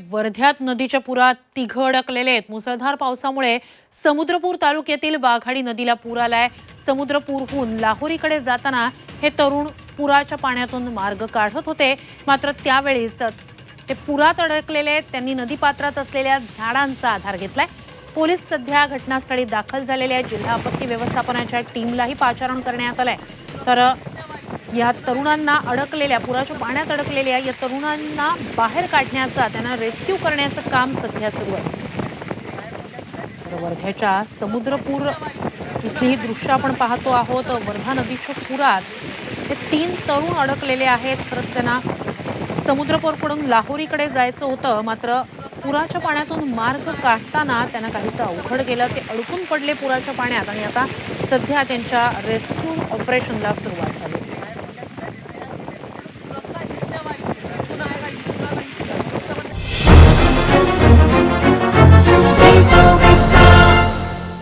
वर्ध्यात नदीच्या पुरात तिघं अडकलेले आहेत। मुसळधार पावसामुळे समुद्रपूर तालुक्यातील वाघाडी नदीला पूर आलाय। समुद्रपूरहून लाहोरीकडे जाताना हे तरुण पुराच्या पाण्यातून मार्ग काढत होते, मात्र त्यावेळीच ते पुरात अडकलेले आहेत। त्यांनी नदीपात्रात असलेल्या झाडांचा आधार घेतलाय। पोलीस सध्या घटनास्थळी दाखल झालेले आहेत। जिल्हा आपत्ती व्यवस्थापनाच्या टीमलाही पाचारण करण्यात आलंय। तर या तरुणांना पुराच्या पाण्यात अडकलेल्या या तरुणांना बाहेर काढण्याचा, त्यांना रेस्क्यू करण्याचं काम सध्या सुरू आहे। वर्ध्याच्या समुद्रपूर इथली दृश्य आपण पाहतो आहोत। वर्धा नदीच्या पुरात हे 3 तरुण अडकलेले आहेत। खरं त्यांना समुद्रपूरकडून लाहोरीकडे जायचं होतं, मात्र पुराच्या पाण्यातून मार्ग काढताना त्यांना काहीसं अवघड गेलं। ते अडकून पडले पुराच्या पाण्यात आणि आता सध्या त्यांच्या रेस्क्यू ऑपरेशनला सुरुवात झाली।